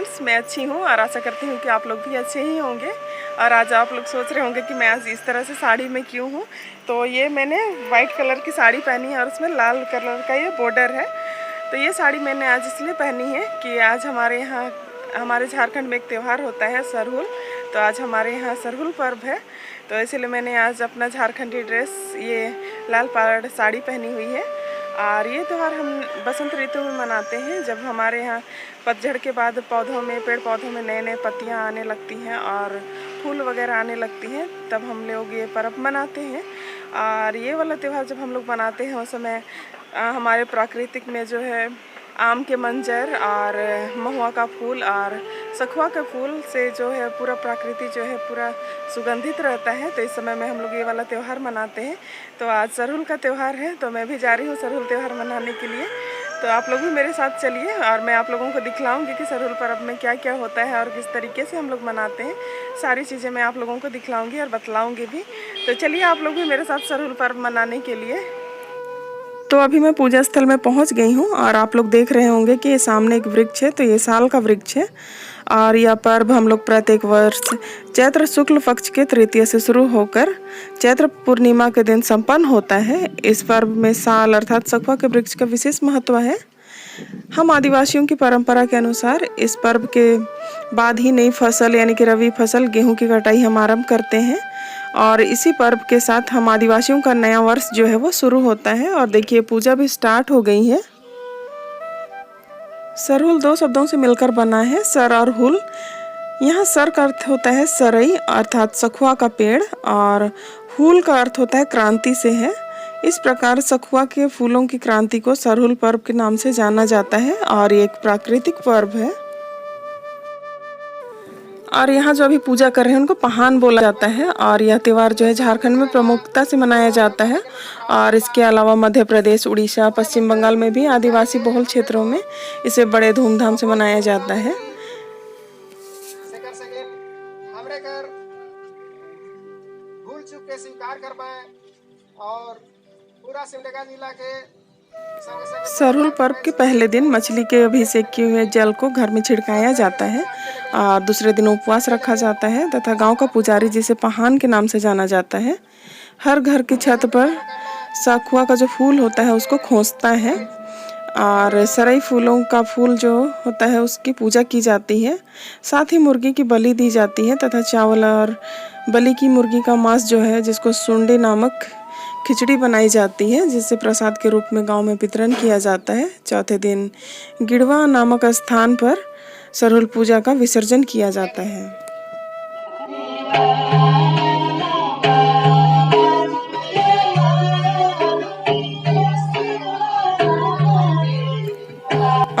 Friends, मैं अच्छी हूँ और आशा करती हूँ कि आप लोग भी अच्छे ही होंगे। और आज आप लोग सोच रहे होंगे कि मैं आज इस तरह से साड़ी में क्यों हूँ। तो ये मैंने वाइट कलर की साड़ी पहनी है और उसमें लाल कलर का ये बॉर्डर है। तो ये साड़ी मैंने आज इसलिए पहनी है कि आज हमारे यहाँ हमारे झारखंड में एक त्यौहार होता है सरहुल। तो आज हमारे यहाँ सरहुल पर्व है, तो इसलिए मैंने आज अपना झारखंडी ड्रेस ये लाल पाड़ साड़ी पहनी हुई है। और ये त्यौहार हम बसंत ऋतु में मनाते हैं, जब हमारे यहाँ पतझड़ के बाद पेड़ पौधों में नए नए पत्तियाँ आने लगती हैं और फूल वगैरह आने लगती हैं, तब हम लोग ये पर्व मनाते हैं। और ये वाला त्यौहार जब हम लोग मनाते हैं उस समय हमारे प्राकृतिक में जो है आम के मंजर और महुआ का फूल और सखुआ के फूल से जो है पूरा प्रकृति जो है पूरा सुगंधित रहता है। तो इस समय में हम लोग ये वाला त्यौहार मनाते हैं। तो आज सरहुल का त्यौहार है, तो मैं भी जा रही हूँ सरहुल त्यौहार मनाने के लिए। तो आप लोग भी मेरे साथ चलिए और मैं आप लोगों को दिखलाऊंगी कि सरहुल पर्व में क्या क्या होता है और किस तरीके से हम लोग मनाते हैं। सारी चीज़ें मैं आप लोगों को दिखलाऊंगी और बतलाऊंगी भी। तो चलिए आप लोग भी मेरे साथ सरहुल पर्व मनाने के लिए। तो अभी मैं पूजा स्थल में पहुंच गई हूं और आप लोग देख रहे होंगे कि ये सामने एक वृक्ष है, तो ये साल का वृक्ष है। और यह पर्व हम लोग प्रत्येक वर्ष चैत्र शुक्ल पक्ष के तृतीय से शुरू होकर चैत्र पूर्णिमा के दिन संपन्न होता है। इस पर्व में साल अर्थात सखुआ के वृक्ष का विशेष महत्व है। हम आदिवासियों की परंपरा के अनुसार इस पर्व के बाद ही नई फसल यानी कि रबी फसल गेहूं की कटाई हम आरंभ करते हैं और इसी पर्व के साथ हम आदिवासियों का नया वर्ष जो है वो शुरू होता है। और देखिए पूजा भी स्टार्ट हो गई है। सरहुल दो शब्दों से मिलकर बना है, सर और हुल। यहाँ सर का अर्थ होता है सरई अर्थात सखुआ का पेड़ और हुल का अर्थ होता है क्रांति से है। इस प्रकार सखुआ के फूलों की क्रांति को सरहुल पर्व के नाम से जाना जाता है और ये एक प्राकृतिक पर्व है। और यहाँ जो अभी पूजा कर रहे हैं उनको पहान बोला जाता है और यह त्यौहार जो है झारखंड में प्रमुखता से मनाया जाता है। और इसके अलावा मध्य प्रदेश, उड़ीसा, पश्चिम बंगाल में भी आदिवासी बहुल क्षेत्रों में इसे बड़े धूमधाम से मनाया जाता है। सरहुल पर्व के पहले दिन मछली के अभिषेक किए हुए जल को घर में छिड़काया जाता है और दूसरे दिन उपवास रखा जाता है तथा गांव का पुजारी, जिसे पहान के नाम से जाना जाता है, हर घर की छत पर सखुआ का जो फूल होता है उसको खोसता है और सरई फूलों का फूल जो होता है उसकी पूजा की जाती है। साथ ही मुर्गी की बलि दी जाती है तथा चावल और बलि की मुर्गी का मांस जो है, जिसको सुंडी नामक खिचड़ी बनाई जाती है, जिसे प्रसाद के रूप में गांव में वितरण किया जाता है। चौथे दिन गिड़वा नामक स्थान पर सरहुल पूजा का विसर्जन किया जाता है।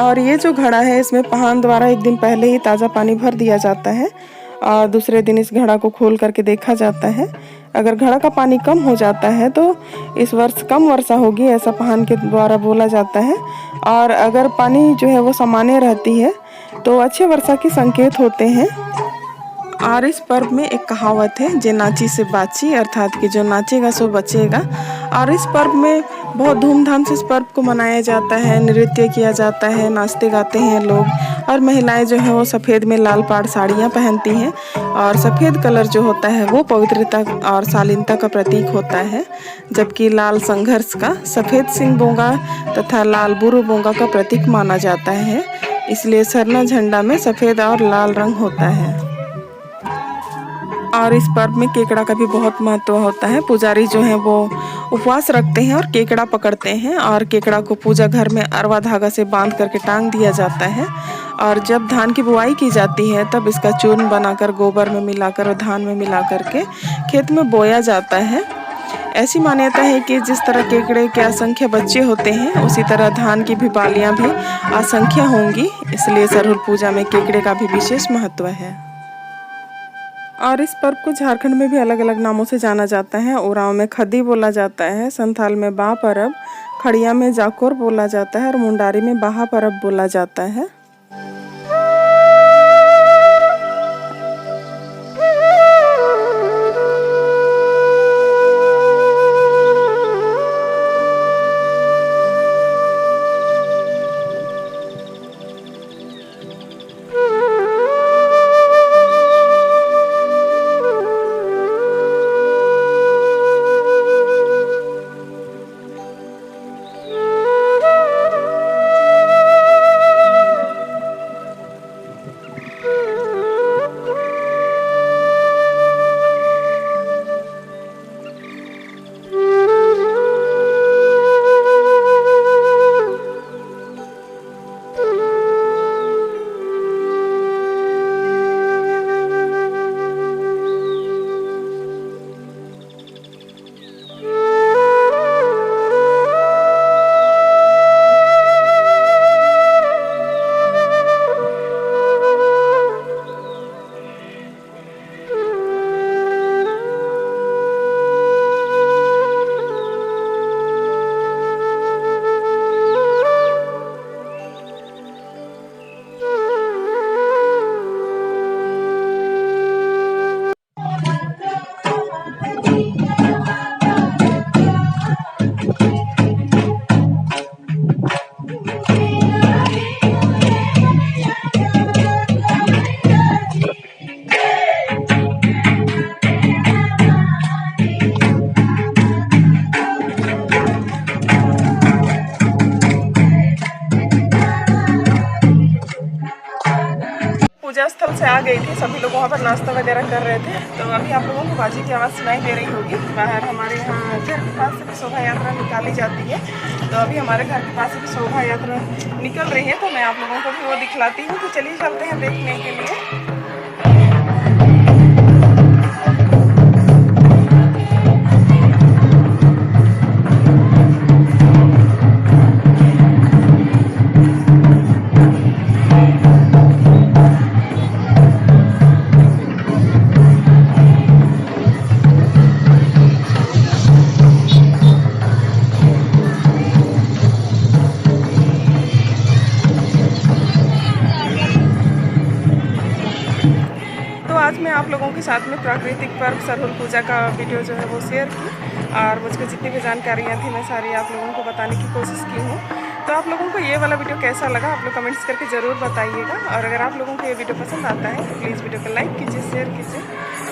और ये जो घड़ा है इसमें पहान द्वारा एक दिन पहले ही ताज़ा पानी भर दिया जाता है और दूसरे दिन इस घड़ा को खोल करके देखा जाता है। अगर घड़ा का पानी कम हो जाता है तो इस वर्ष कम वर्षा होगी, ऐसा पहान के द्वारा बोला जाता है। और अगर पानी जो है वो सामान्य रहती है तो अच्छे वर्षा के संकेत होते हैं। और इस पर्व में एक कहावत है, जे नाची से बाची, अर्थात कि जो नाचेगा सो बचेगा। और इस पर्व में बहुत धूमधाम से इस पर्व को मनाया जाता है, नृत्य किया जाता है, नाचते गाते हैं लोग। और महिलाएं जो है वो सफ़ेद में लाल पाड़ साड़ियाँ पहनती हैं और सफ़ेद कलर जो होता है वो पवित्रता और शालीनता का प्रतीक होता है, जबकि लाल संघर्ष का, सफ़ेद सिंह बोंगा तथा लाल बुरु बोंगा का प्रतीक माना जाता है। इसलिए सरना झंडा में सफ़ेद और लाल रंग होता है। और इस पर्व में केकड़ा का भी बहुत महत्व होता है। पुजारी जो है वो उपवास रखते हैं और केकड़ा पकड़ते हैं और केकड़ा को पूजा घर में अरवा धागा से बांध करके टांग दिया जाता है। और जब धान की बुआई की जाती है तब इसका चूर्ण बनाकर गोबर में मिलाकर और धान में मिला करके खेत में बोया जाता है। ऐसी मान्यता है कि जिस तरह केकड़े के असंख्य बच्चे होते हैं उसी तरह धान की भी बालियां भी असंख्य होंगी, इसलिए सरहुल पूजा में केकड़े का भी विशेष महत्व है। और इस पर्व को झारखंड में भी अलग अलग नामों से जाना जाता है। ओरांव में खदी बोला जाता है, संथाल में बा परब, खड़िया में जाकोर बोला जाता है और मुंडारी में बाहा परब बोला जाता है। गई थी, सभी लोग वहाँ पर नाश्ता वगैरह कर रहे थे। तो अभी आप लोगों को बाजी की आवाज़ सुनाई दे रही होगी। बाहर हमारे यहाँ घर के पास से भी शोभा यात्रा निकाली जाती है। तो अभी हमारे घर के पास से भी शोभा यात्रा निकल रही है, तो मैं आप लोगों को भी वो दिखलाती हूँ। तो चलिए चलते हैं देखने के लिए। तो आज मैं आप लोगों के साथ में प्राकृतिक पर्व सरहुल पूजा का वीडियो जो है वो शेयर की, और मुझको जितनी भी जानकारियाँ थी मैं सारी आप लोगों को बताने की कोशिश की हूँ। तो आप लोगों को ये वाला वीडियो कैसा लगा आप लोग कमेंट्स करके ज़रूर बताइएगा। और अगर आप लोगों को ये वीडियो पसंद आता है तो प्लीज़ वीडियो को लाइक कीजिए, शेयर कीजिए,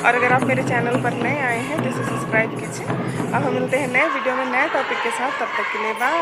और अगर आप मेरे चैनल पर नए आए हैं तो इसे सब्सक्राइब कीजिए। अब हम मिलते हैं नए वीडियो में नए टॉपिक के साथ, तब तक के लिए बाय।